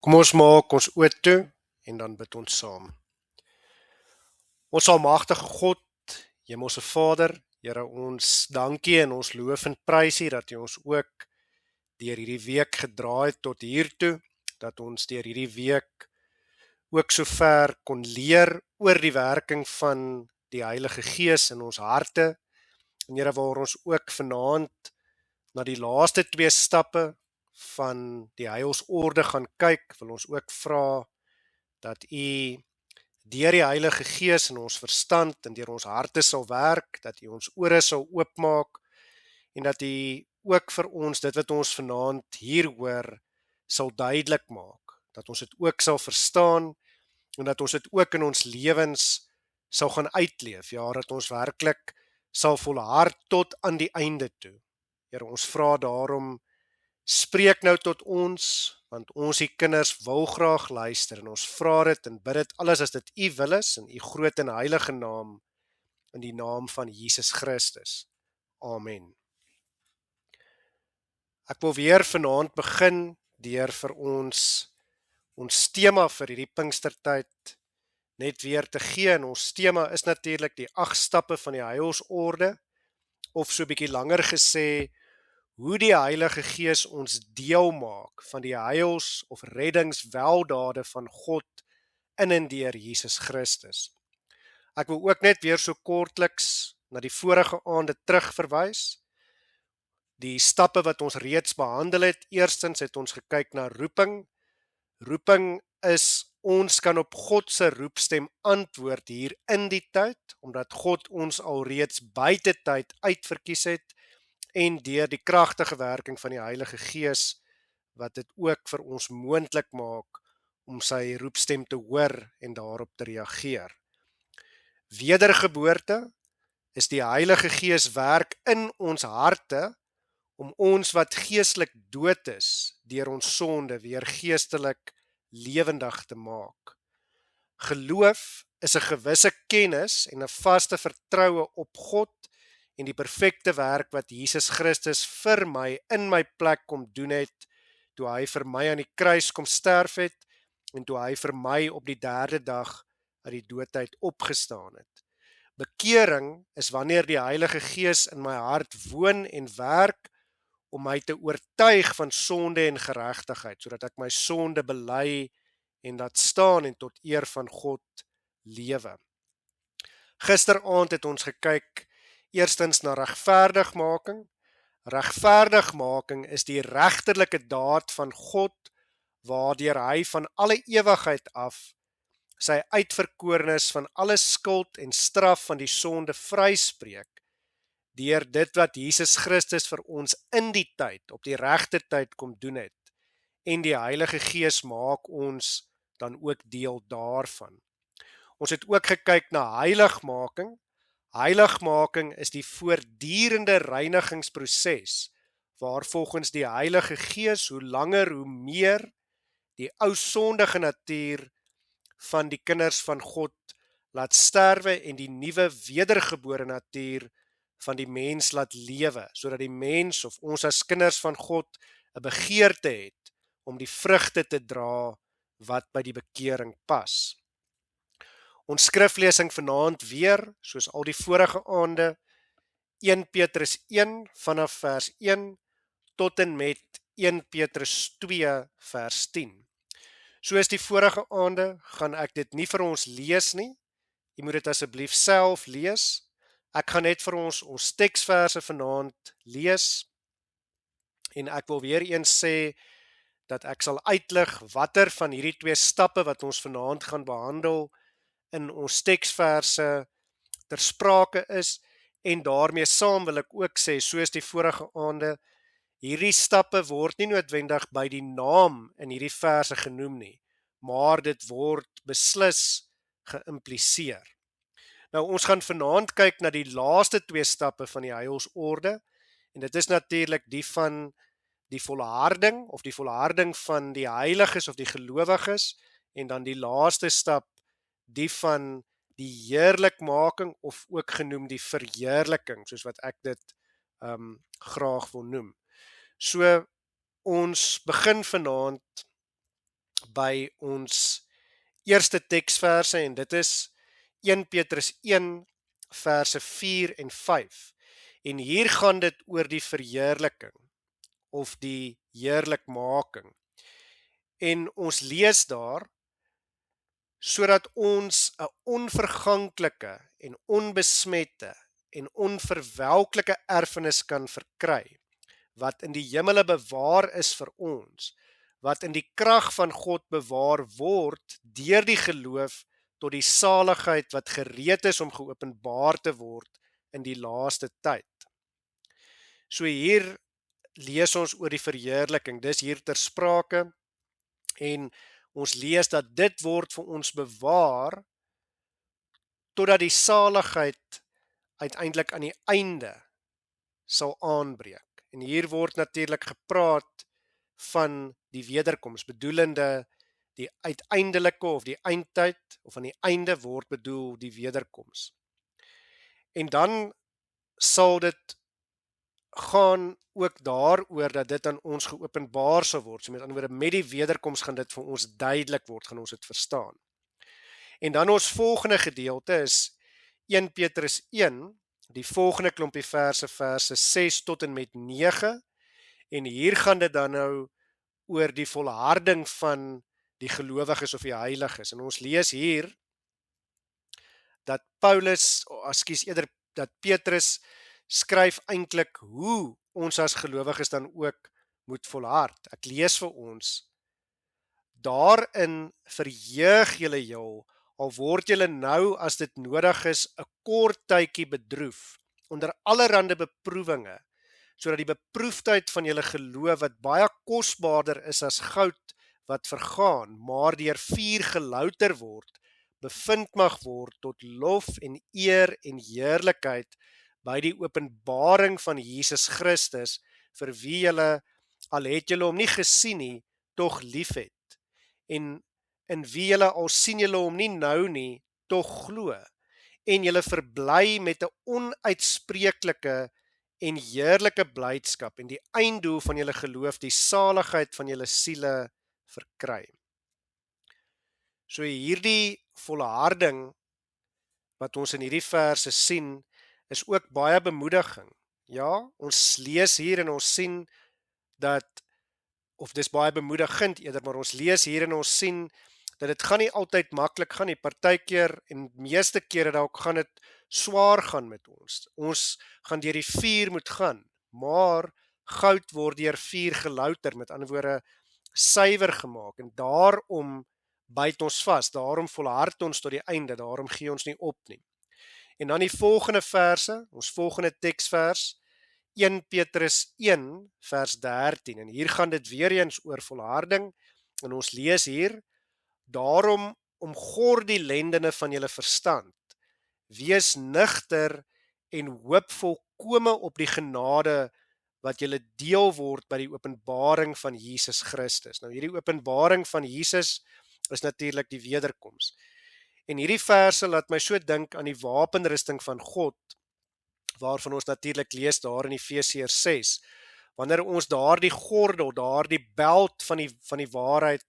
Kom ons maak ons oë toe en dan bid ons saam. Ons almagtige God, Hemelse Vader, Here, ons dankie en ons loof en prys U dat U ons ook deur hierdie week gedra het tot hier toe, dat ons deur hierdie week ook sover kon leer oor die werking van die Heilige Gees in ons harte. En Here, waar ons ook vanaand na die laaste 2 stappe van die heilsorde gaan kyk, wil ons ook vra dat U deur die Heilige Gees in ons verstand en deur ons harte sal werk, dat U ons ore sal oopmaak en dat U ook vir ons dit wat ons vanaand hier hoor sal duidelik maak, dat ons dit ook sal verstaan en dat ons dit ook in ons lewens sal gaan uitleef, ja, dat ons werklik sal volhard tot aan die einde toe. Here, ons vra daarom, spreek nou tot ons, want ons die kinders wil graag luister en ons vra dit en bid dit alles as dit U wil is in U groot en heilige naam, in die naam van Jesus Christus. Amen. Ek wil weer vanaand begin deur vir ons tema vir hierdie Pinkstertyd net weer te gee. En ons tema is natuurlik die 8 stappe van die heilsorde, of so 'n bietjie langer gesê, hoe die Heilige Gees ons deel maak van die heils- of reddingsweldade van God in en deur Jesus Christus. Ek wil ook net weer so kortliks na die vorige aande terugverwys. Die stappe wat ons reeds behandel het, eerstens het ons gekyk na roeping. Roeping is, ons kan op God se roepstem antwoord hier in die tyd, omdat God ons alreeds buite tyd uitverkies het, en deur die kragtige werking van die Heilige Gees, wat dit ook vir ons moontlik maak om sy roepstem te hoor en daarop te reageer. Wedergeboorte is die Heilige Gees werk in ons harte om ons wat geestelik dood is deur ons sonde weer geestelik lewendig te maak. Geloof is 'n gewisse kennis en 'n vaste vertroue op God en die perfekte werk wat Jesus Christus vir my in my plek kom doen het, toe hy vir my aan die kruis kom sterf het en toe hy vir my op die 3de dag uit die dood uit opgestaan het. Bekering is wanneer die Heilige Gees in my hart woon en werk om my te oortuig van sonde en geregtigheid, sodat ek my sonde bely en laat staan en tot eer van God lewe. Gisteraand het ons gekyk eerstens na regverdigmaking. Regverdigmaking is die regterlike daad van God, waardeur hy van alle ewigheid af sy uitverkorenes van alle skuld en straf van die sonde vryspreek, deur dit wat Jesus Christus vir ons in die tyd, op die regte tyd kom doen het, en die Heilige Gees maak ons dan ook deel daarvan. Ons het ook gekyk na heiligmaking. Heiligmaking is die voortdurende reinigingsproses, waar volgens die Heilige Gees hoe langer hoe meer die ou sondige natuur van die kinders van God laat sterwe en die nuwe wedergebore natuur van die mens laat lewe, sodat die mens of ons as kinders van God 'n begeerte het om die vrugte te dra wat by die bekering pas. Ons skriflesing vanaand weer, soos al die vorige aande, 1 Petrus 1 vanaf vers 1 tot en met 1 Petrus 2 vers 10. Soos die vorige aande gaan ek dit nie vir ons lees nie. Jy moet dit asseblief self lees. Ek gaan net vir ons teksverse vanaand lees. En ek wil weer eens sê dat ek sal uitlig watter van hierdie 2 stappe wat ons vanaand gaan behandel in ons teksverse ter sprake is, en daarmee saam wil ek ook sê, soos die vorige aande, hierdie stappe word nie noodwendig by die naam in hierdie verse genoem nie, maar dit word beslis geïmpliseer. Nou, ons gaan vanaand kyk na die laaste 2 stappe van die heilsorde, en dit is natuurlik die van die volharding, of die volharding van die heiliges of die gelowiges, en dan die laaste stap, die van die heerlikmaking, of ook genoem die verheerliking, soos wat ek dit graag wil noem. So, ons begin vanaand by ons eerste teksverse en dit is 1 Petrus 1 verse 4 en 5. En hier gaan dit oor die verheerliking of die heerlikmaking. En ons lees daar sodat ons 'n onverganklike en onbesmette en onverwelklike erfenis kan verkry wat in die hemele bewaar is vir ons, wat in die krag van God bewaar word deur die geloof tot die saligheid wat gereed is om geopenbaar te word in die laaste tyd. So hier lees ons oor die verheerliking, dis hier ter sprake en ons lees dat dit word vir ons bewaar totdat die saligheid uiteindelik aan die einde sal aanbreek. En hier word natuurlik gepraat van die wederkoms, bedoelende die uiteindelike of die eindtyd of aan die einde word bedoel die wederkoms. En dan sal dit gaan ook daaroor dat dit aan ons geopenbaar sal word. So met ander woorde, met die wederkoms gaan dit vir ons duidelik word, gaan ons dit verstaan. En dan ons volgende gedeelte is 1 Petrus 1, die volgende klompie verse 6 tot en met 9. En hier gaan dit dan nou oor die volharding van die gelowiges of die heiliges. En ons lees hier dat dat Petrus skryf eintlik hoe ons as gelowiges dan ook moet volhard. Ek lees vir ons: Daarin verheug julle heel, al word julle nou as dit nodig is 'n kort tydjie bedroef onder allerlei beproewinge, sodat die beproefdheid van julle geloof wat baie kosbaarder is as goud wat vergaan, maar deur vuur gelouter word, bevind mag word tot lof en eer en heerlikheid by die openbaring van Jesus Christus, vir wie julle, al het julle hom nie gesien nie, tog liefhet, en in wie julle al sien julle hom nie nou nie, tog glo, en julle verbly met 'n onuitspreeklike en heerlike blydskap, en die einddoel van julle geloof, die saligheid van julle siele verkry. So hierdie volharding wat ons in hierdie verse sien, is ook baie bemoediging. Ja, ons lees hier en ons sien dat, of dis baie bemoedigend eerder, maar ons lees hier en ons sien dat dit gaan nie altyd maklik gaan nie. Partykeer en meeste kere dalk gaan dit swaar gaan met ons. Ons gaan deur die vuur moet gaan, maar goud word deur vuur gelouter, met ander woorde suiwer gemaak, en daarom byt ons vas, daarom volhard ons tot die einde, daarom gee ons nie op nie. En dan die volgende verse, ons volgende teksvers, 1 Petrus 1 vers 13, en hier gaan dit weer eens oor volharding, en ons lees hier: Daarom omgord die lendene van julle verstand, wees nugter en hoop volkome op die genade wat julle deel word by die openbaring van Jesus Christus. Nou hierdie openbaring van Jesus is natuurlik die wederkoms. En hierdie verse laat my so dink aan die wapenrusting van God, waarvan ons natuurlik lees daar in Efesiërs 6. Wanneer ons daardie gordel, daardie beld van die waarheid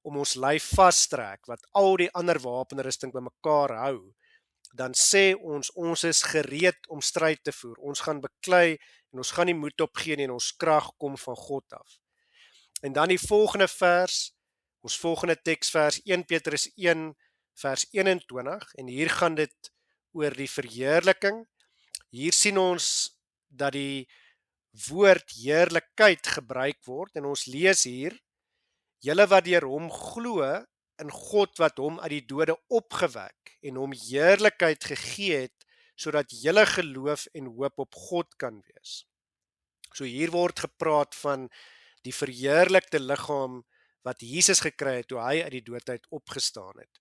om ons lyf vastrek, wat al die ander wapenrusting bymekaar hou, dan sê ons is gereed om stryd te voer. Ons gaan beklei en ons gaan nie moed opgee nie, en ons krag kom van God af. En dan die volgende vers, ons volgende teksvers 1 Petrus 1 vers 21, en hier gaan dit oor die verheerliking. Hier sien ons dat die woord heerlikheid gebruik word, en ons lees hier: Julle wat deur hom glo in God wat hom uit die dode opgewek en hom heerlikheid gegee het, sodat julle geloof en hoop op God kan wees. So hier word gepraat van die verheerlikte liggaam wat Jesus gekry het toe hy uit die dood uit opgestaan het.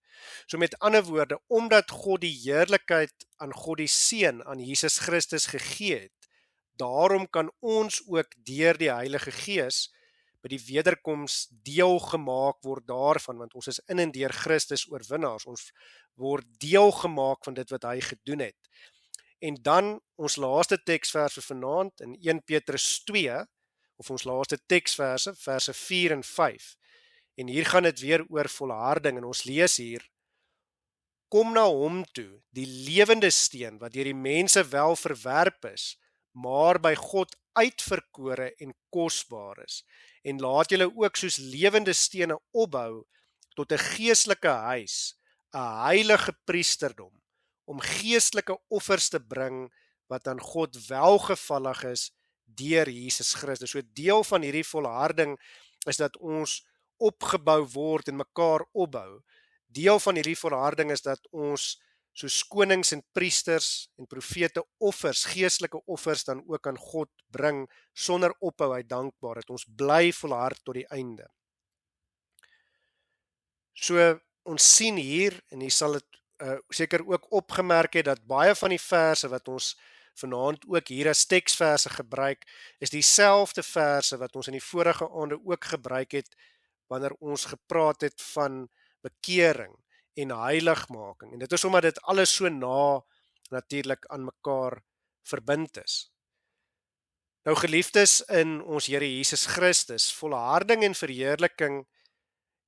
So met ander woorde, omdat God die heerlikheid aan God die Seun, aan Jesus Christus gegee het, daarom kan ons ook deur die Heilige Gees by die wederkoms deel gemaak word daarvan, want ons is in en deur Christus oorwinnaars. Ons word deel gemaak van dit wat hy gedoen het. En dan ons laaste teksvers vir vanaand in 1 Petrus 2, of ons laaste teksverse, verse 4 en 5. En hier gaan dit weer oor volharding en ons lees hier: Kom na hom toe, die lewende steen wat deur die mense wel verwerp is, maar by God uitverkore en kosbaar is. En laat julle ook soos lewende stene opbou tot 'n geestelike huis, 'n heilige priesterdom, om geestelike offers te bring wat aan God welgevallig is deur Jesus Christus. So deel van hierdie volharding is dat ons opgebou word en mekaar opbou. Deel van hierdie volharding is dat ons soos konings en priesters en profete offers, geestelike offers dan ook aan God bring sonder ophou uit dankbaarheid. Ons bly volhard tot die einde. So ons sien hier, en jy sal dit seker ook opgemerk het, dat baie van die verse wat ons vanaand ook hier as teksverse gebruik, is dieselfde verse wat ons in die vorige aande ook gebruik het wanneer ons gepraat het van bekering en heiligmaking. En dit is omdat dit alles so natuurlik aan mekaar verbind is. Nou geliefdes in ons Here Jesus Christus, volharding en verheerliking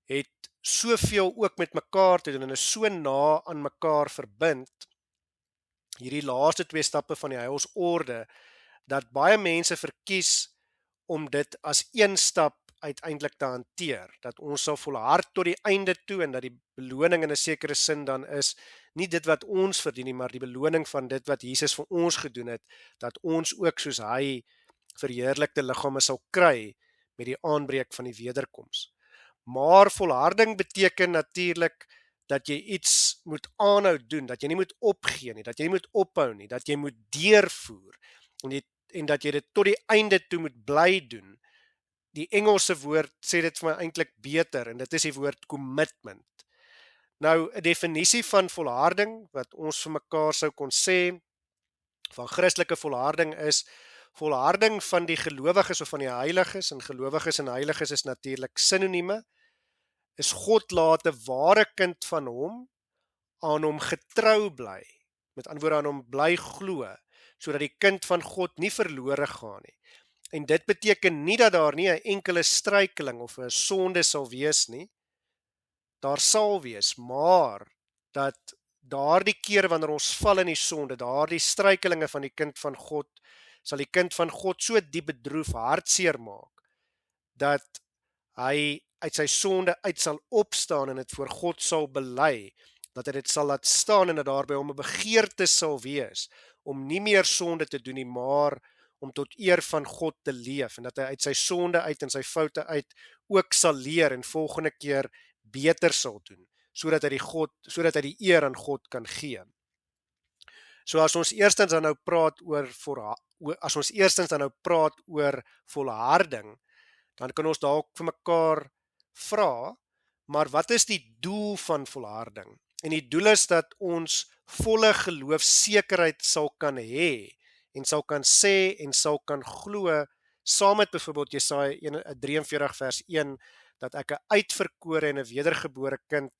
het soveel ook met mekaar te doen en is so aan mekaar verbind, hierdie laaste 2 stappe van die heilsorde, dat baie mense verkies om dit as een stap uiteindelik te hanteer, dat ons sal volhard tot die einde toe en dat die beloning in 'n sekere sin dan is, nie dit wat ons verdien nie, maar die beloning van dit wat Jesus vir ons gedoen het, dat ons ook soos hy verheerlikte liggame sal kry met die aanbreek van die wederkoms. Maar volharding beteken natuurlik dat jy iets moet aanhou doen, dat jy nie moet opgee nie, dat jy nie moet ophou nie, dat jy moet deurvoer en dat jy dit tot die einde toe moet bly doen. Die Engelse woord sê dit vir my eintlik beter en dit is die woord commitment. Nou 'n definisie van volharding wat ons vir mekaar sou kon sê van Christelike volharding is volharding van die gelowiges of van die heiliges, en gelowiges en heiliges is natuurlik sinonieme, is God laat 'n ware kind van hom aan hom getrou bly, met ander woorde aan hom bly glo, sodat die kind van God nie verlore gaan nie. En dit beteken nie dat daar nie 'n enkele struikeling of 'n sonde sal wees nie. Daar sal wees, maar dat daardie keer wanneer ons val in die sonde, daardie struikelinge van die kind van God, sal die kind van God so diep bedroef, hartseer maak, dat hy uit sy sonde uit sal opstaan en dit voor God sal bely, dat hy dit sal laat staan en dat daar by hom 'n begeerte sal wees om nie meer sonde te doen nie, maar om tot eer van God te leef, en dat hy uit sy sonde uit en sy foute uit ook sal leer en volgende keer beter sal doen, sodat hy die eer aan God kan gee. So as ons eerstens dan nou praat oor volharding, dan kan ons dalk vir mekaar vra, maar wat is die doel van volharding? En die doel is dat ons volle geloofsekerheid sal kan hê en sal kan sê en sal kan glo, saam met byvoorbeeld Jesaja 43 vers 1, dat ek 'n uitverkore en 'n wedergebore kind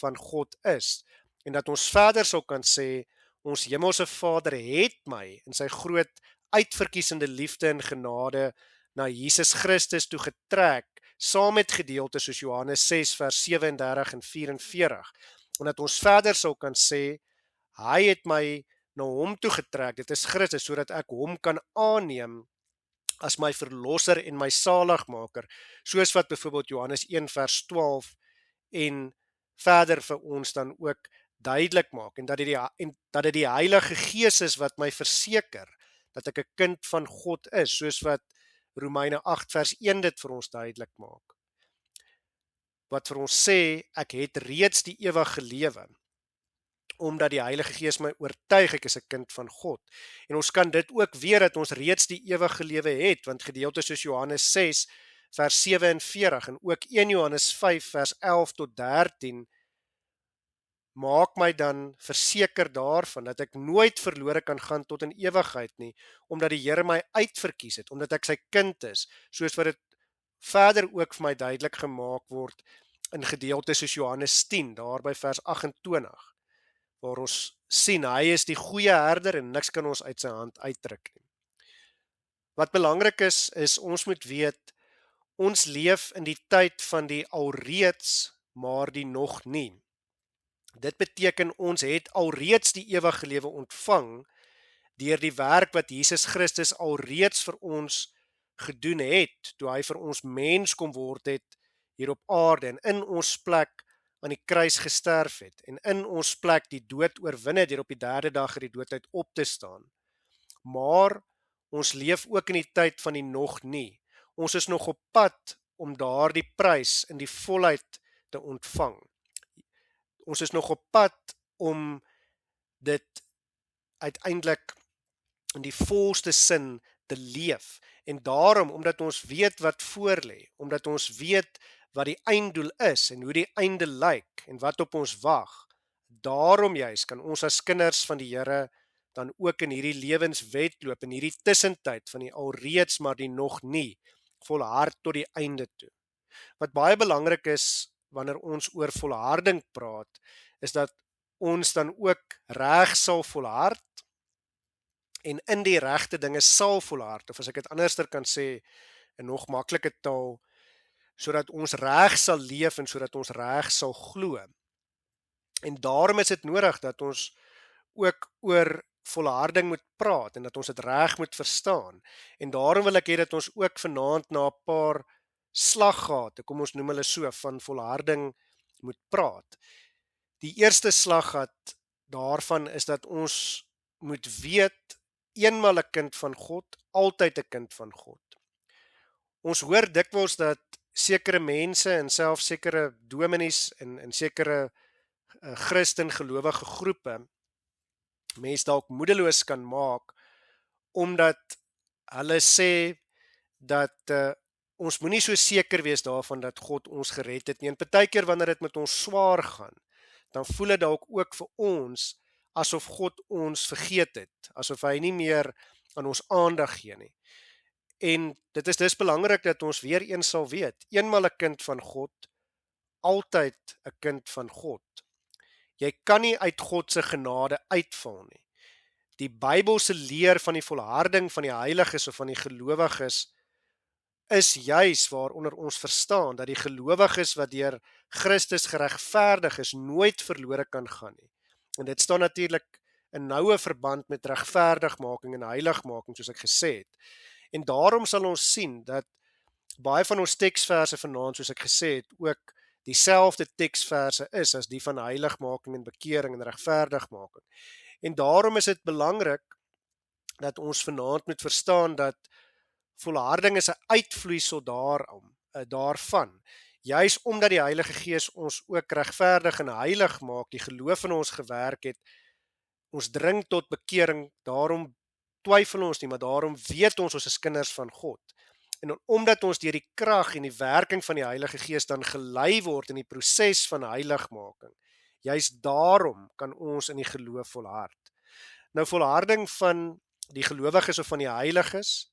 van God is. En dat ons verder sal kan sê, ons hemelse Vader het my in sy groot uitverkiesende liefde en genade na Jesus Christus toe getrek, saam met gedeeltes soos Johannes 6 vers 37 en 44. En dat ons verder sal kan sê, hy het my na hom toe getrek, dit is Christus, sodat ek hom kan aanneem as my verlosser en my saligmaker, soos wat byvoorbeeld Johannes 1 vers 12 en verder vir ons dan ook duidelik maak, en dat dit die Heilige Gees is wat my verseker dat ek 'n kind van God is, soos wat Romeine 8 vers 1 dit vir ons duidelik maak. Wat vir ons sê, ek het reeds die ewige lewe, omdat die Heilige Gees my oortuig ek is 'n kind van God. En ons kan dit ook weet dat ons reeds die ewige lewe het, want gedeeltes soos Johannes 6 vers 47 en ook 1 Johannes 5 vers 11 tot 13 maak my dan verseker daarvan dat ek nooit verlore kan gaan tot in ewigheid nie, omdat die Here my uitverkies het, omdat ek sy kind is, soos wat dit verder ook vir my duidelik gemaak word in gedeeltes soos Johannes 10, daar by vers 28, waar ons sien, hy is die goeie herder en niks kan ons uit sy hand uittrek nie. Wat belangrik is ons moet weet, Ons leef in die tyd van die alreeds, maar die nog nie. Dit beteken ons het alreeds die ewige lewe ontvang deur die werk wat Jesus Christus alreeds vir ons gedoen het, toe hy vir ons mens kom word het hier op aarde en in ons plek aan die kruis gesterf het en in ons plek die dood oorwin het deur op die derde dag uit die dood uit op te staan. Maar ons leef ook in die tyd van die nog nie. Ons is nog op pad om daardie prys in die volheid te ontvang. Ons is nog op pad om dit uiteindelik in die volste sin te leef. En daarom, omdat ons weet wat voorlê, omdat ons weet wat die einddoel is en hoe die einde lyk en wat op ons wag, daarom juis kan ons as kinders van die Here dan ook in hierdie lewenswedloop, in hierdie tussentyd van die alreeds maar die nog nie, volhard tot die einde toe. Wat baie belangrik is wanneer ons oor volharding praat, is dat ons dan ook reg sal volhard en in die regte dinge sal volhard, of as ek dit anderster kan sê in nog maklike taal, sodat ons reg sal leef en sodat ons reg sal glo. En daarom is dit nodig dat ons ook oor volharding moet praat en dat ons dit reg moet verstaan. En daarom wil ek hê dat ons ook vanaand na 'n paar slaggate, kom ons noem hulle so, van volharding moet praat. Die eerste slaggat daarvan is dat ons moet weet, eenmal 'n kind van God, altyd 'n kind van God. Ons hoor dikwels dat sekere mense en selfs sekere dominees en sekere Christen gelowige groepe mense dalk moedeloos kan maak omdat hulle sê dat ons moenie so seker wees daarvan dat God ons gered het nie. En partykeer wanneer dit met ons swaar gaan, dan voel dit dalk ook vir ons asof God ons vergeet het, asof hy nie meer aan ons aandag gee nie. En dit is dus belangrik dat ons weer eens sal weet, eenmal 'n kind van God, altyd 'n kind van God. Jy kan nie uit God se genade uitval nie. Die Bybelse leer van die volharding van die heiliges of van die gelowiges is juis waaronder ons verstaan dat die gelowiges wat deur Christus geregverdig is, nooit verlore kan gaan nie. En dit staan natuurlik in noue verband met regverdigmaking en heiligmaking, soos ek gesê het. En daarom sal ons sien dat baie van ons teksverse vanaand, soos ek gesê het, ook dieselfde teksverse is as die van heiligmaking en bekering en regverdigmaking. En daarom is dit belangrik dat ons vanaand moet verstaan dat volharding is 'n uitvloeisel daarvan. Juis omdat die Heilige Gees ons ook regverdig en heilig maak, die geloof in ons gewerk het, ons dring tot bekering, daarom twyfel ons nie, maar daarom weet ons is kinders van God. En omdat ons deur die krag en die werking van die Heilige Gees dan gelei word in die proses van heiligmaking, juis daarom kan ons in die geloof volhard. Nou volharding van die gelowiges of van die heiliges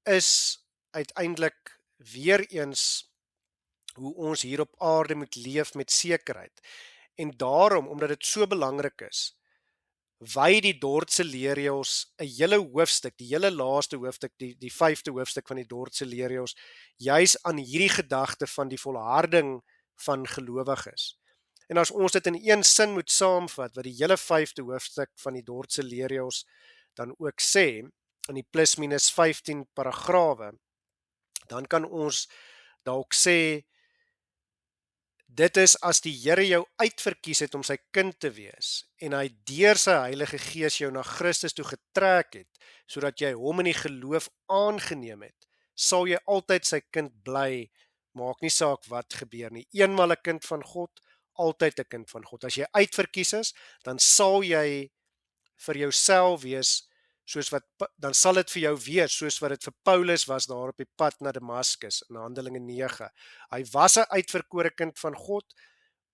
is uiteindelik weer eens hoe ons hier op aarde moet leef met sekerheid. En daarom, omdat dit so belangrik is, wy die Dordtse leerreëls 'n hele hoofstuk, die hele laaste hoofstuk, die 5de hoofstuk van die Dordtse leerreëls, juis aan hierdie gedagte van die volharding van gelowiges. En as ons dit in een sin moet saamvat, wat die hele 5de hoofstuk van die Dordtse leerreëls dan ook sê, in die plus minus 15 paragrawe, dan kan ons dalk sê, dit is as die Here jou uitverkies het om sy kind te wees, en hy deur sy Heilige Gees jou na Christus toe getrek het, sodat jy hom in die geloof aangeneem het, sal jy altyd sy kind bly, maak nie saak wat gebeur nie. Eenmal 'n kind van God, altyd 'n kind van God. As jy uitverkies is, dan sal jy vir jouself wees, dan sal dit vir jou wees, soos wat dit vir Paulus was daar op die pad na Damaskus, in Handelinge 9. Hy was 'n uitverkore kind van God,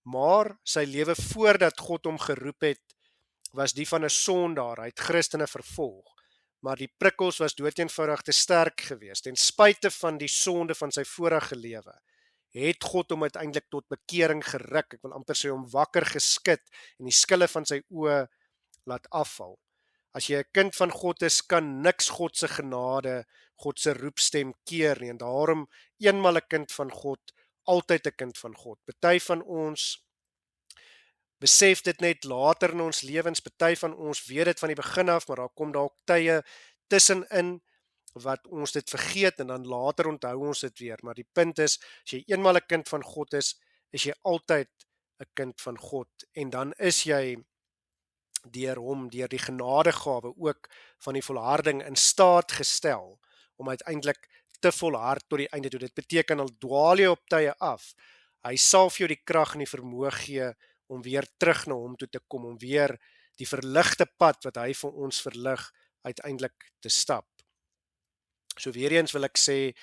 maar sy lewe voordat God hom geroep het, was die van 'n sondaar, hy het Christene vervolg. Maar die prikkels was doeteenvoudig te sterk geweest, ten spyte van die sonde van sy vorige lewe, het God hom uiteindelik tot bekering geruk, ek wil amper sê hom wakker geskit, en die skille van sy oë laat afval. As jy 'n kind van God is, kan niks God se genade, God se roepstem keer nie. En daarom eenmal 'n kind van God, altyd 'n kind van God. Party van ons besef dit net later in ons lewens, party van ons weet dit van die begin af, maar daar kom dalk tye tussenin wat ons dit vergeet en dan later onthou ons dit weer. Maar die punt is, as jy eenmal 'n kind van God is jy altyd 'n kind van God en dan is jy deur hom, deur die genadegawe ook van die volharding in staat gestel om uiteindelik te volhard tot die einde toe. Dit beteken al dwaal jy op tye af, hy sal vir jou die krag en die vermoë gee om weer terug na hom toe te kom, om weer die verligte pad wat hy vir ons verlig uiteindelik te stap. So weer eens wil ek sê,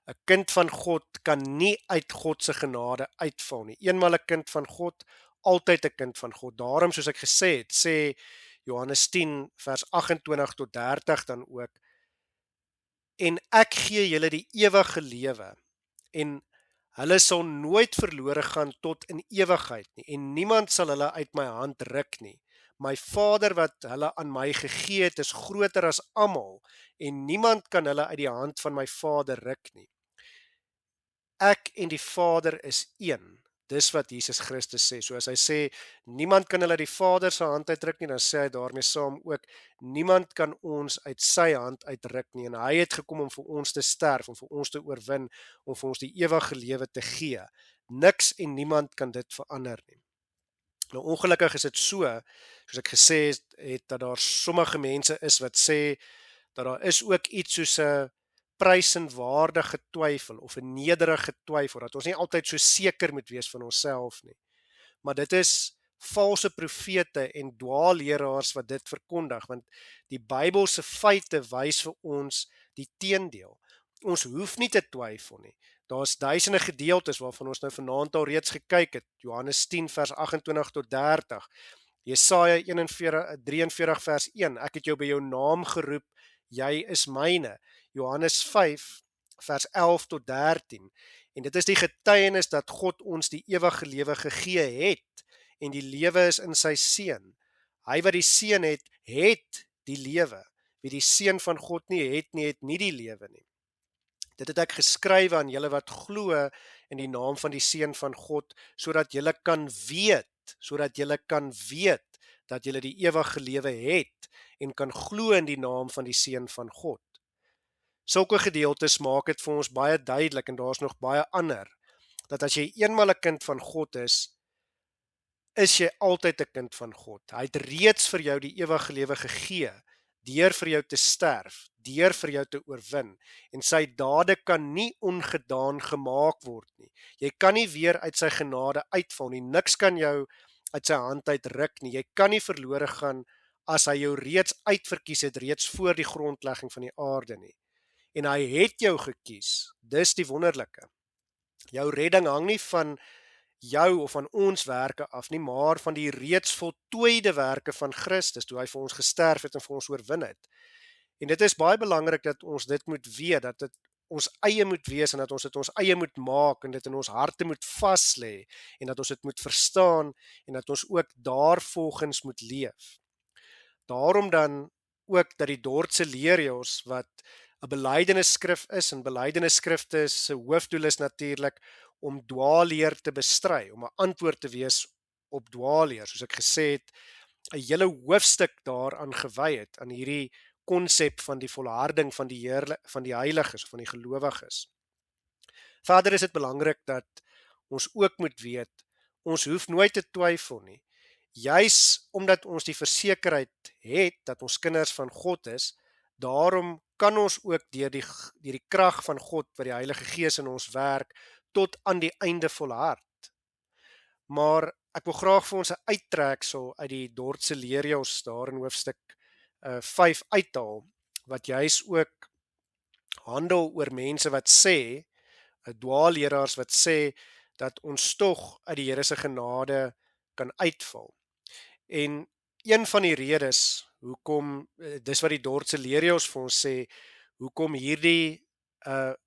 'n kind van God kan nie uit God se genade uitval nie. Eenmal 'n kind van God, altyd 'n kind van God. Daarom soos ek gesê het, sê Johannes 10 vers 28 tot 30 dan ook: en ek gee julle die ewige lewe en hulle sal nooit verlore gaan tot in ewigheid nie en niemand sal hulle uit my hand ruk nie. My Vader wat hulle aan my gegee het is groter as almal en niemand kan hulle uit die hand van my Vader ruk nie. Ek en die Vader is een. Dis wat Jesus Christus sê. So as hy sê, niemand kan hulle uit die Vader se hand uitruk nie, dan sê hy daarmee saam ook, niemand kan ons uit sy hand uitruk nie. En hy het gekom om vir ons te sterf, om vir ons te oorwin, om vir ons die ewige lewe te gee. Niks en niemand kan dit verander nie. Nou ongelukkig is dit so, soos ek gesê het, dat daar sommige mense is wat sê, dat daar is ook iets soos 'n prysenswaardige twyfel of 'n nederige twyfel, dat ons nie altyd so seker moet wees van onsself nie. Maar dit is valse profete en dwaalleraars wat dit verkondig, want die Bybelse feite wys vir ons die teendeel. Ons hoef nie te twyfel nie. Daar's duisende gedeeltes waarvan ons nou vanaand al reeds gekyk het. Johannes 10 vers 28 tot 30. Jesaja 43 vers 1. Ek het jou by jou naam geroep, jy is myne. Johannes 5 vers 11 tot 13. En dit is die getuienis dat God ons die ewige lewe gegee het en die lewe is in sy seun. Hy wat die seun het, het die lewe. Wie die seun van God nie, het nie die lewe nie. Dit het ek geskrywe aan julle wat glo in die naam van die seun van God, sodat julle kan weet dat julle die ewige lewe het en kan glo in die naam van die seun van God. Sulke gedeeltes maak dit vir ons baie duidelik en daar's nog baie ander, dat as jy eenmal 'n kind van God is jy altyd 'n kind van God. Hy het reeds vir jou die ewige lewe gegee, deur vir jou te sterf, deur vir jou te oorwin, en sy dade kan nie ongedaan gemaak word nie. Jy kan nie weer uit sy genade uitval nie, niks kan jou uit sy hand uitruk nie, jy kan nie verlore gaan as hy jou reeds uitverkies het, reeds voor die grondlegging van die aarde nie. En hy het jou gekies, dis die wonderlike. Jou redding hang nie van jou of van ons werke af nie, maar van die reeds voltooide werke van Christus, toe hy vir ons gesterf het en vir ons oorwin het. En dit is baie belangrik dat ons dit moet weet, dat dit ons eie moet wees en dat ons dit ons eie moet maak en dit in ons harte moet vas lê en dat ons dit moet verstaan en dat ons ook daarvolgens moet leef. Daarom dan ook dat die Dordtse leerjaars wat 'n belydenisskrif is, en belydenisskrifte se hoofdoel is natuurlik om dwaalleer te bestry, om 'n antwoord te wees op dwaalleer, soos ek gesê het, 'n hele hoofstuk daaraan gewy het, aan hierdie konsep van die volharding van die heiliges, van die gelowiges. Verder is dit belangrik dat ons ook moet weet, ons hoef nooit te twyfel nie. Juis omdat ons die versekerheid het dat ons kinders van God is, daarom kan ons ook deur die krag van God wat die Heilige Gees in ons werk, tot aan die einde volhard. Maar ek wil graag vir ons 'n uittreksel uit die Dordtse leerjaars daar in hoofstuk 5 uithaal, wat juis ook handel oor mense wat sê, dwaalleraars wat sê, dat ons tog uit die Here se genade kan uitval. En een van die redes, hoekom, dis wat die Dordtse leerjaars vir ons sê, hoekom hierdie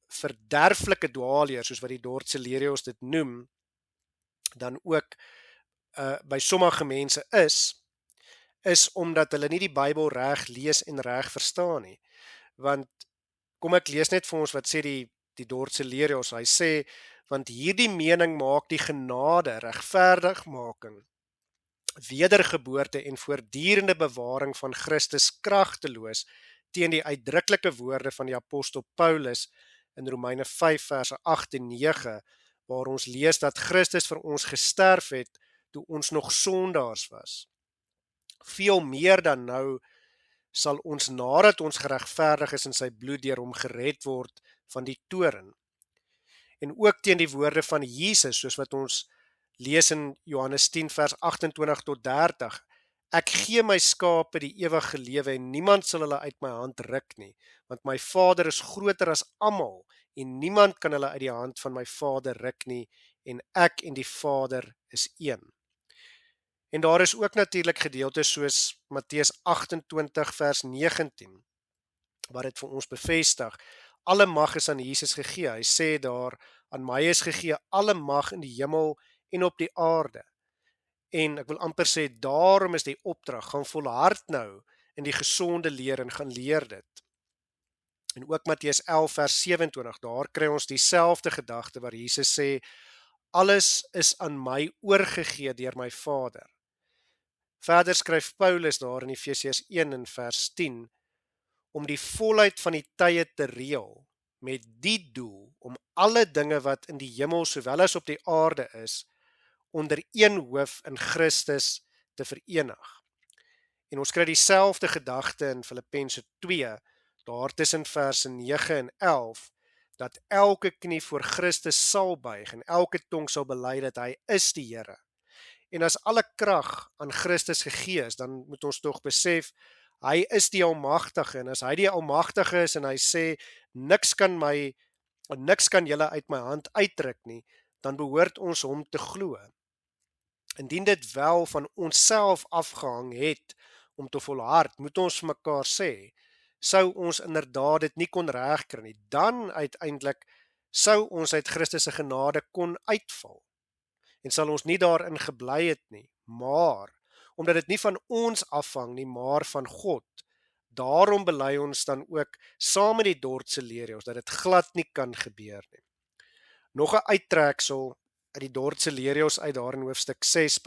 verderflike dwaalleer, soos wat die Dordtse leerjaars dit noem, dan ook by sommige mense is is omdat hulle nie die Bybel reg lees en reg verstaan nie. Want kom ek lees net vir ons wat sê die Dordtse Lerios. Hy sê, want hierdie mening maak die genade, regverdigmaking, wedergeboorte en voortdurende bewaring van Christus kragteloos teen die uitdruklike woorde van die apostel Paulus in Romeine 5 verse 8 en 9, waar ons lees dat Christus vir ons gesterf het toe ons nog sondaars was. Veel meer dan nou sal ons nadat ons geregverdig is in sy bloed deur hom gered word van die toorn. En ook teen die woorde van Jesus, soos wat ons lees in Johannes 10 vers 28 tot 30. Ek gee my skape die ewige lewe en niemand sal hulle uit my hand ruk nie, want my Vader is groter as almal en niemand kan hulle uit die hand van my Vader ruk nie en ek en die Vader is een. En daar is ook natuurlik gedeeltes soos Matteus 28 vers 19, wat dit vir ons bevestig. Alle mag is aan Jesus gegee. Hy sê daar, aan my is gegee alle mag in die hemel en op die aarde. En ek wil amper sê, daarom is die opdrag, gaan volhard nou in die gesonde leer en gaan leer dit. En ook Matteus 11 vers 27, daar kry ons dieselfde gedagte waar Jesus sê, alles is aan my oorgegee deur my Vader. Verder skryf Paulus daar in Efesiërs 1 in vers 10, om die volheid van die tye te reël, met die doel, om alle dinge wat in die hemel sowel as op die aarde is, onder een hoof in Christus te verenig. En ons kry dieselfde gedagte in Filippense 2, daar tussen verse 9 en 11, dat elke knie voor Christus sal buig en elke tong sal bely dat hy is die Here. En as alle krag aan Christus gegee is, dan moet ons tog besef, hy is die Almagtige, en as hy die Almagtige is en hy sê, niks kan julle uit my hand uitruk nie, dan behoort ons hom te glo. Indien dit wel van onsself afgehang het om te volhard, moet ons vir mekaar sê, sou ons inderdaad dit nie kon regkry nie, dan uiteindelik sou ons uit Christus se genade kon uitval. En sal ons nie daarin gebly het nie, maar omdat dit nie van ons afhang nie, maar van God. Daarom bely ons dan ook saam met die Dordtse Lerios dat dit glad nie kan gebeur nie. Nog 'n uittreksel uit die Dordtse Lerios uit daar in hoofstuk 6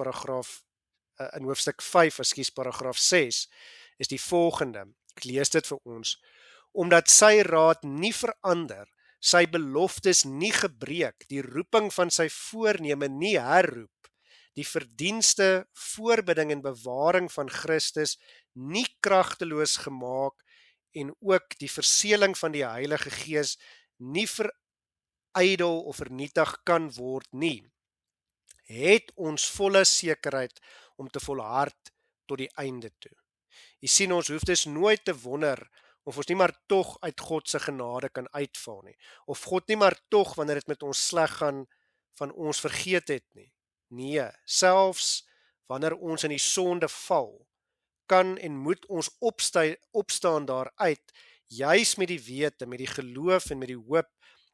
in hoofstuk 5, paragraaf 6 is die volgende. Ek lees dit vir ons. Omdat sy raad nie verander, sy beloftes nie gebreek, die roeping van sy voorneme nie herroep, die verdienste, voorbidding en bewaring van Christus nie kragteloos gemaak en ook die verseëling van die Heilige Gees nie verydel of vernietig kan word nie, het ons volle sekerheid om te volhard tot die einde toe. Jy sien, ons hoef dus nooit te wonder of ons nie maar tog uit God se genade kan uitval nie, of God nie maar tog, wanneer dit met ons sleg gaan, van ons vergeet het nie. Nee, selfs wanneer ons in die sonde val, kan en moet ons opstaan daaruit, juis met die wete, met die geloof en met die hoop,